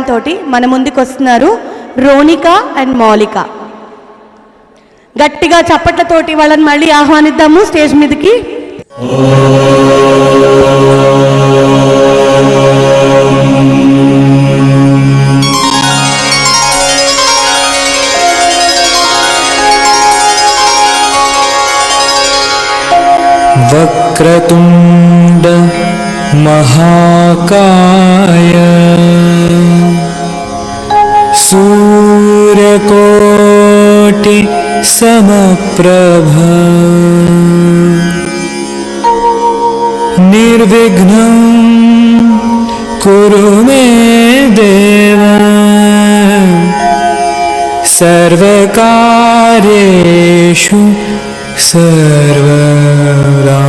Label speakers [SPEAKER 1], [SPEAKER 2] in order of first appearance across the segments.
[SPEAKER 1] తాళంతో మన ముందుకు వస్తున్నారు రోనిక అండ్ మౌలిక. గట్టిగా చప్పట్లతోటి వాళ్ళని మళ్ళీ ఆహ్వానిద్దాము స్టేజ్ మీదకి.
[SPEAKER 2] वक्रतुंड महाकाय सूर्यकोटि समप्रभ निर्विघ्नं कुरु मे देव सर्वकार्येषु सर्वदा.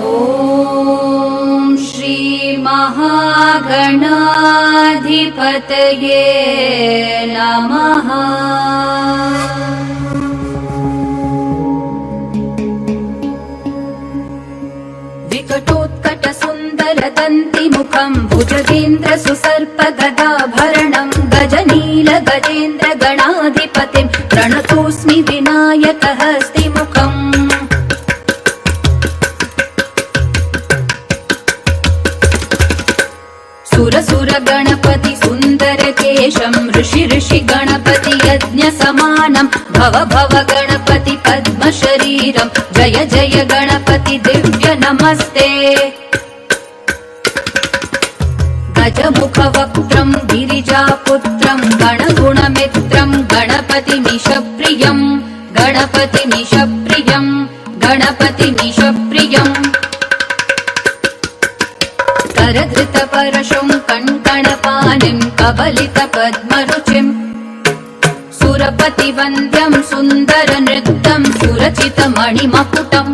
[SPEAKER 3] ओम श्री महागणाधिपतये नमः. विकटोत्कट सुंदर दंति मुखं भुजगेन्द्र सुसर्प गदाभरणं गजनील गजेन्द्र गणाधिपतिं प्रणतोऽस्मि विनायक हस्तिमुखम्. सुरसुर गणपति सुंदर केशं ऋषि ऋषि गणपति यज्ञ समानं भव भव गणपति पद्म शरीरं जय जय गणपति दिव्य नमस्ते. गजमुख वक्त्रं गिरिजापुत्रं गणगुणमित्रं गणपतिमीशप्रियं गणपतिमीशप्रियं गणपतिमीशप्रियं. करधृत परशुं कङ्कणपाणिं कबलित पद्मरुचिं सुरपति वन्द्यं सुन्दर नृत्यं सुरचित मणिमकुटम्.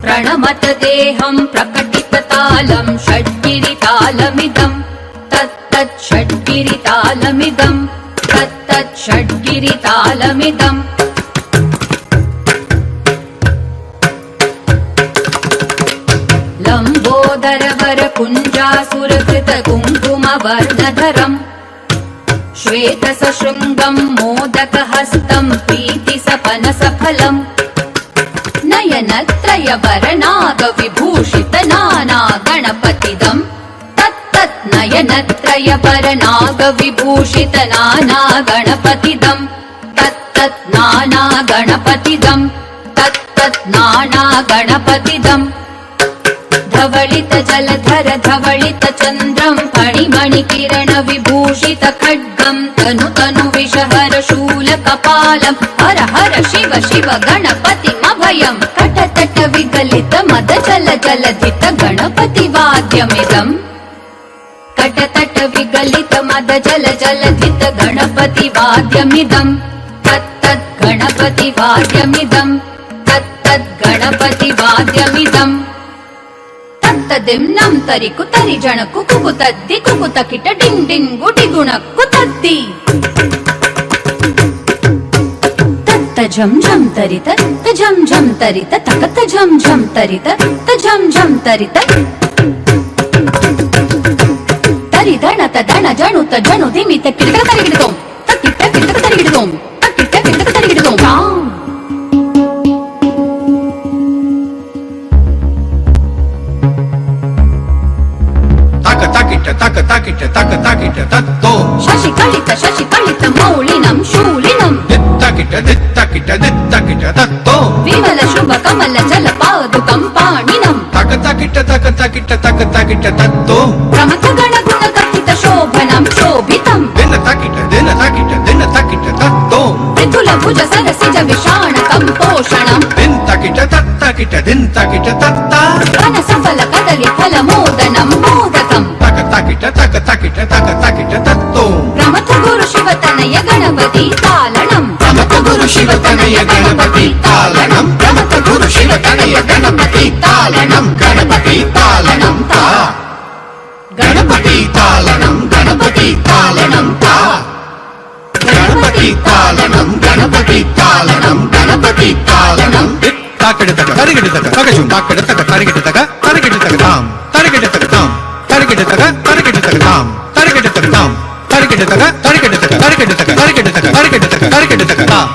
[SPEAKER 3] प्रणमत देहं प्रकटित तालं षड्गिरितालमिदं तत्तत् षड्गिरितालमिदं तत्तत् षड्गिरितालमिदम्. लम्बोदरवर कुञ्जासुरकृत कुङ्कुमवर्णधरम् श्वेतसशृङ्गं मोदकहस्तं प्रीतिसपनसफलम्. नयनत्रयवरनागविभूषित नाना गणपतिदं तत्तत् नयनत्रयवरनागविभूषित नाना गणपतिदं तत्तत् नाना गणपतिदं तत्तत् नाना गणपतिदम्. धवलित जलधर धवलित चन्द्रं फणिमणि किरण विभूषित खड्गं तनु तनु विषहर शूल कपालं हर हर शिव शिव गणपतिमभयं. कटतट विगलित मद जल जलधित गणपति वाद्यमिदं कटतट विगलित मद जल जलधित गणपति वाद्यमिदं तत्तत् गणपति वाद्यमिदं तत्तत् गणपति वाद्यमिदम्. तद्दिम्नं तरिकु तरि जणकु कुकु तद्दि कुकु तकिट डिंग डिंग गुटि गुणक्कु तद्दि तत्त झं झं तरित त झं झं तरित तकत झं झं तरित त झं झं तरित तरि दणत दण जणु त जणु दिमित किटक तरिगिडतों तकिट किटक तरिगिडतों तकिट किटक तरिगिडतों.
[SPEAKER 4] तक ताकिट तक ताकिट तत्तो
[SPEAKER 3] शशिकलित मौलिनं शूलिनं
[SPEAKER 4] दित्ताकिट तत्तो
[SPEAKER 3] विमल शुभ कमल जल पादुकं पाणिनं
[SPEAKER 4] तक ताकिट तत्तो
[SPEAKER 3] प्रमथ गण गुण कथित शोभनं शोभितं
[SPEAKER 4] दिन ताकिट तत्तो
[SPEAKER 3] मृदुल भुज सरसिज विषाणकं पोषणं
[SPEAKER 4] दिन ताकिट तत्ता
[SPEAKER 3] वन सफल कदली फल मोदनं मोदकं
[SPEAKER 4] तक ताकिट तत्तो
[SPEAKER 3] प्रमथ गुरु शिव तनय गणपति तालनं
[SPEAKER 4] प्रमथ गुरु शिव तनय गणपति तालनं प्रमथ गुरु शिव तनय गणपति तालनं गणपति तालनं ता गणपति तालनं गणपति तालनं ता गणपति तालनं गणपति तालनं गणपति तालनं ತಾಕಡಿತಕ ತರಿಗಿಡಿತಕ ತಗಜುಂ ತಾಕಡಿತಕ ತರಿಗಿಡಿತಕ ತರಿಗಿಡಿತಕ ತಾಂ ತರಿಗಿಡಿತಕ ತಾಂ ತರಿಗಿಡಿತಕ ತರಿಗಿಡಿತಕ ತಾಂ ತರಿಗಿಡಿತಕ ತಾಂ ತರಿಗಿಡಿತಕ ತರಿಗಿಡಿತಕ ತರಿಗಿಡಿತಕ ತರಿಗಿಡಿತಕ ತರಿಗಿಡಿತಕ ತರಿಗಿಡಿತಕ ತಾಂ